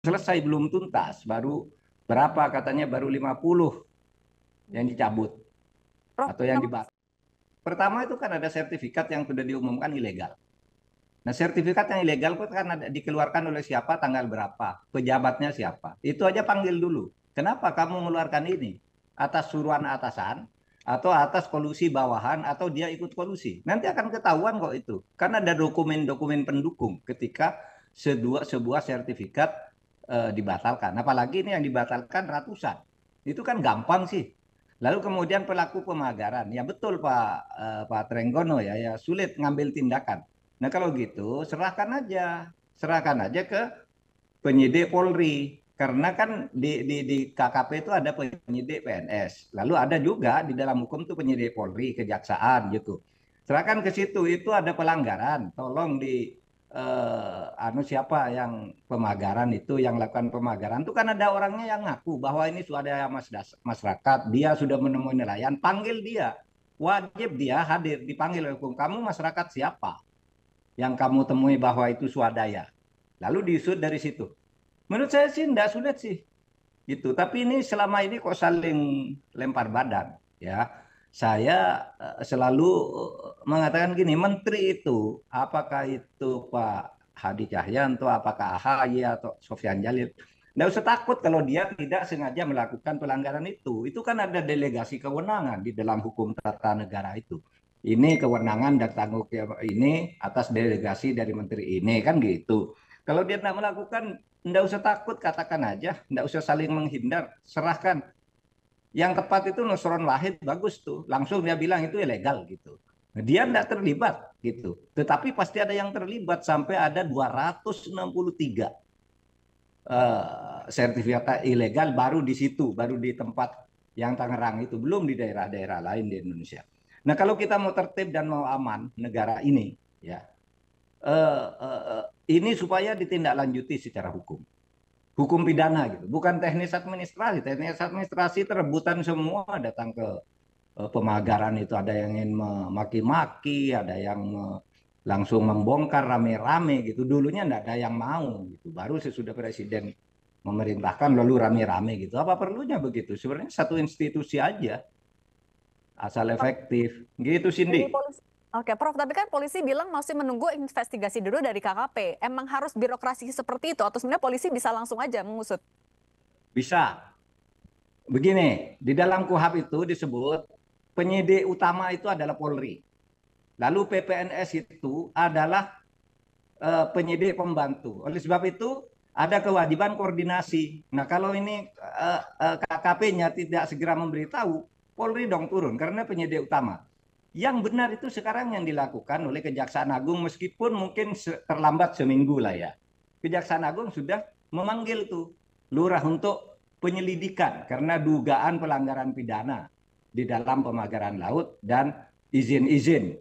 selesai, belum tuntas, baru berapa katanya, baru 50 yang dicabut Prof, atau yang dibatalkan. Pertama itu kan ada sertifikat yang sudah diumumkan ilegal. Nah, sertifikat yang ilegal itu kan ada, dikeluarkan oleh siapa, tanggal berapa, pejabatnya siapa. Itu aja panggil dulu. Kenapa kamu mengeluarkan ini? Atas suruhan atasan, atau atas kolusi bawahan, atau dia ikut kolusi. Nanti akan ketahuan kok itu. Karena ada dokumen-dokumen pendukung ketika sebuah sertifikat dibatalkan. Apalagi ini yang dibatalkan ratusan. Itu kan gampang sih. Lalu kemudian pelaku pemagaran. Ya betul Pak Trenggono ya, ya sulit ngambil tindakan. Nah kalau gitu serahkan aja ke penyidik Polri. Karena kan di KKP itu ada penyidik PNS. Lalu ada juga di dalam hukum itu penyidik Polri, kejaksaan gitu. Serahkan ke situ, itu ada pelanggaran. Tolong siapa yang pemagaran itu, yang lakukan pemagaran itu kan ada orangnya yang ngaku bahwa ini swadaya masyarakat, dia sudah menemui nelayan, panggil dia. Wajib dia hadir, dipanggil oleh hukum. Kamu masyarakat siapa yang kamu temui bahwa itu swadaya? Lalu diusut dari situ. Menurut saya sih tidak sulit sih, gitu. Tapi ini selama ini kok saling lempar badan, ya. Saya selalu mengatakan gini, menteri itu, apakah itu Pak Hadi Cahyanto, apakah AHY atau Sofyan Jalil, tidak usah takut kalau dia tidak sengaja melakukan pelanggaran itu. Itu kan ada delegasi kewenangan di dalam hukum tata negara itu. Ini kewenangan dan tanggung jawab ini atas delegasi dari menteri ini, kan gitu. Kalau dia tidak melakukan, tidak usah takut, katakan aja, tidak usah saling menghindar, serahkan. Yang tepat itu Nusron Wahid, bagus tuh, langsung dia bilang itu ilegal gitu. Dia tidak terlibat gitu, tetapi pasti ada yang terlibat, sampai ada 263 sertifikat ilegal baru di situ, baru di tempat yang Tangerang itu, belum di daerah-daerah lain di Indonesia. Nah kalau kita mau tertib dan mau aman negara ini, ya ini supaya ditindaklanjuti secara hukum pidana gitu, bukan teknis administrasi. Teknis administrasi terebutan semua datang ke pemagaran itu, ada yang ingin memaki-maki, ada yang langsung membongkar rame-rame gitu. Dulunya enggak ada yang mau gitu, baru sesudah presiden memerintahkan lalu rame-rame gitu. Apa perlunya begitu? Sebenarnya satu institusi aja, asal efektif gitu, dari Cindy. polisi. Oke, Prof, tapi kan polisi bilang masih menunggu investigasi dulu dari KKP. Emang harus birokrasi seperti itu atau sebenarnya polisi bisa langsung aja mengusut? Bisa. Begini, di dalam KUHP itu disebut penyidik utama itu adalah Polri. Lalu PPNS itu adalah penyidik pembantu. Oleh sebab itu ada kewajiban koordinasi. Nah kalau ini KKP-nya tidak segera memberitahu, Polri dong turun karena penyidik utama. Yang benar itu sekarang yang dilakukan oleh Kejaksaan Agung, meskipun mungkin terlambat seminggu lah ya. Kejaksaan Agung sudah memanggil tuh lurah untuk penyelidikan karena dugaan pelanggaran pidana di dalam pemagaran laut dan izin-izin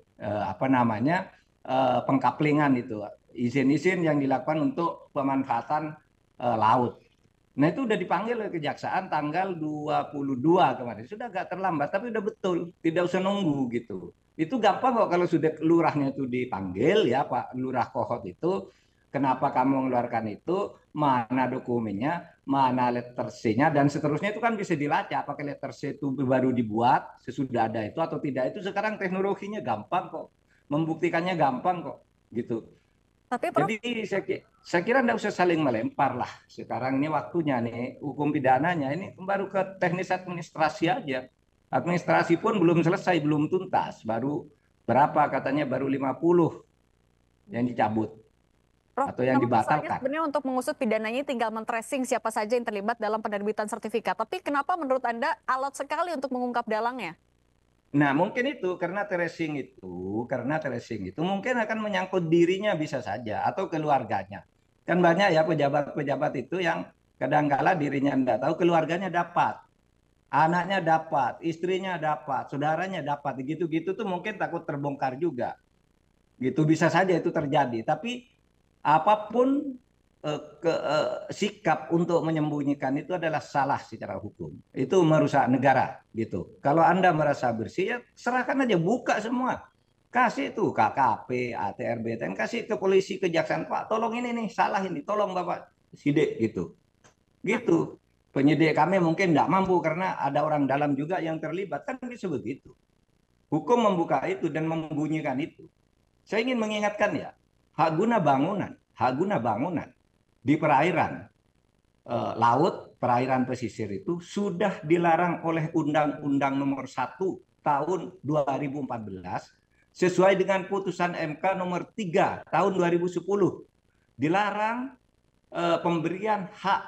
pengkaplingan itu, izin-izin yang dilakukan untuk pemanfaatan laut. Nah itu udah dipanggil oleh kejaksaan tanggal 22 kemarin. Sudah agak terlambat, tapi udah betul. Tidak usah nunggu gitu. Itu gampang kok kalau sudah lurahnya itu dipanggil ya Pak Lurah Kohot itu. Kenapa kamu mengeluarkan itu, mana dokumennya, mana letter C-nya, dan seterusnya itu kan bisa dilacak. Apakah letter C itu baru dibuat, sesudah ada itu atau tidak. Itu sekarang teknologinya gampang kok. Membuktikannya gampang kok gitu. Tapi Prof, Jadi saya kira tidak usah saling melempar lah. Sekarang ini waktunya nih hukum pidananya ini baru ke teknis administrasi aja. Administrasi pun belum selesai, belum tuntas. Baru berapa katanya, baru 50 yang dicabut Prof, atau yang kalau misalnya dibatalkan. sebenarnya untuk mengusut pidananya tinggal men-tracing siapa saja yang terlibat dalam penerbitan sertifikat. Tapi kenapa menurut Anda alot sekali untuk mengungkap dalangnya? Nah, mungkin itu karena tracing itu mungkin akan menyangkut dirinya bisa saja atau keluarganya. Kan banyak ya pejabat-pejabat itu yang kadangkala dirinya tidak tahu, keluarganya dapat, anaknya dapat, istrinya dapat, saudaranya dapat, gitu-gitu tuh mungkin takut terbongkar juga. Gitu bisa saja itu terjadi. Tapi apapun sikap untuk menyembunyikan itu adalah salah secara hukum. Itu merusak negara gitu. Kalau Anda merasa bersih, ya serahkan aja, buka semua. Kasih tuh KKP, ATR, BTN, kasih ke polisi, kejaksaan, Pak, tolong ini nih, salah ini, tolong Bapak sidik gitu. Gitu. Penyidik kami mungkin tidak mampu karena ada orang dalam juga yang terlibat, kan bisa begitu. Hukum membuka itu dan membunyikan itu. Saya ingin mengingatkan ya, hak guna bangunan di perairan laut, perairan pesisir itu sudah dilarang oleh Undang-Undang Nomor 1 Tahun 2014 sesuai dengan putusan MK Nomor 3 Tahun 2010. Dilarang pemberian hak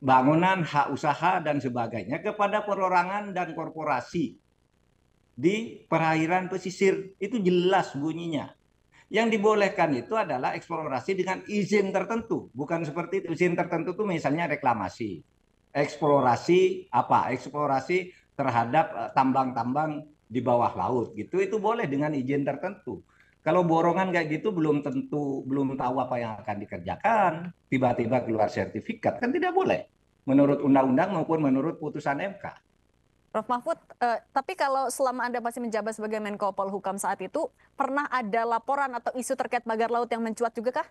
bangunan, hak usaha dan sebagainya kepada perorangan dan korporasi di perairan pesisir. Itu jelas bunyinya. Yang dibolehkan itu adalah eksplorasi dengan izin tertentu, bukan seperti itu. Izin tertentu itu misalnya reklamasi, eksplorasi apa? Eksplorasi terhadap tambang-tambang di bawah laut gitu. Itu boleh dengan izin tertentu. Kalau borongan kayak gitu belum tahu apa yang akan dikerjakan, tiba-tiba keluar sertifikat, kan tidak boleh menurut undang-undang maupun menurut putusan MK. Prof. Mahfud, tapi kalau selama Anda masih menjabat sebagai Menko Polhukam saat itu, pernah ada laporan atau isu terkait pagar laut yang mencuat juga kah?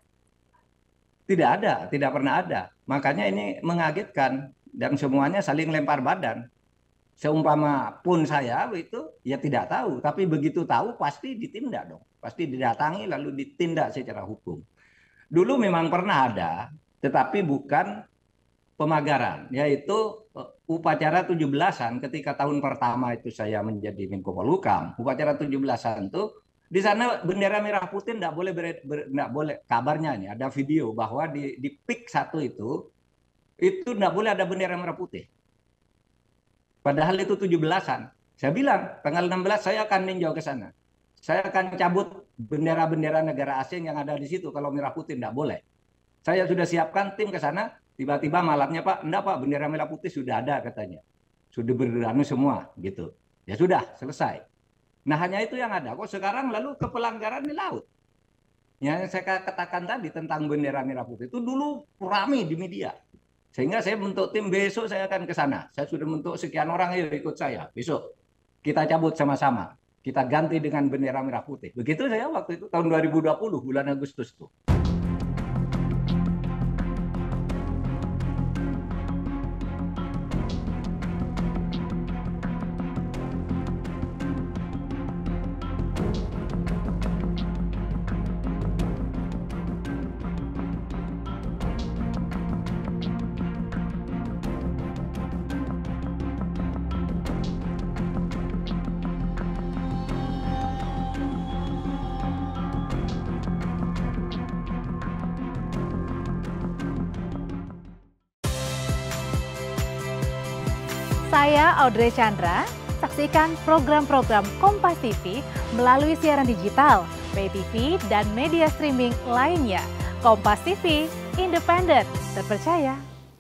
Tidak ada, tidak pernah ada. Makanya ini mengagetkan dan semuanya saling lempar badan. Seumpama pun saya itu ya tidak tahu, tapi begitu tahu pasti ditindak dong. Pasti didatangi lalu ditindak secara hukum. Dulu memang pernah ada, tetapi bukan pemagaran, yaitu upacara 17-an ketika tahun pertama itu saya menjadi Menko Polhukam. Upacara 17-an itu di sana bendera merah putih tidak boleh, kabarnya ini ada video bahwa di PIK 1 itu tidak boleh ada bendera merah putih. Padahal itu 17-an. Saya bilang tanggal 16 saya akan ninjau ke sana. Saya akan cabut bendera-bendera negara asing yang ada di situ kalau merah putih tidak boleh. Saya sudah siapkan tim ke sana, tiba-tiba malamnya Pak, enggak Pak, bendera merah putih sudah ada katanya. Sudah beranu semua gitu. Ya sudah, selesai. Nah hanya itu yang ada. Kok sekarang lalu ke pelanggaran di laut. Yang saya katakan tadi tentang bendera merah putih itu dulu ramai di media. Sehingga saya bentuk tim, besok saya akan ke sana. Saya sudah bentuk sekian orang, ayo ikut saya. Besok kita cabut sama-sama. Kita ganti dengan bendera merah putih. Begitu saya waktu itu tahun 2020 bulan Agustus itu. Saya Audrey Chandra, saksikan program-program Kompas TV melalui siaran digital, pay TV, dan media streaming lainnya. Kompas TV, independen, terpercaya.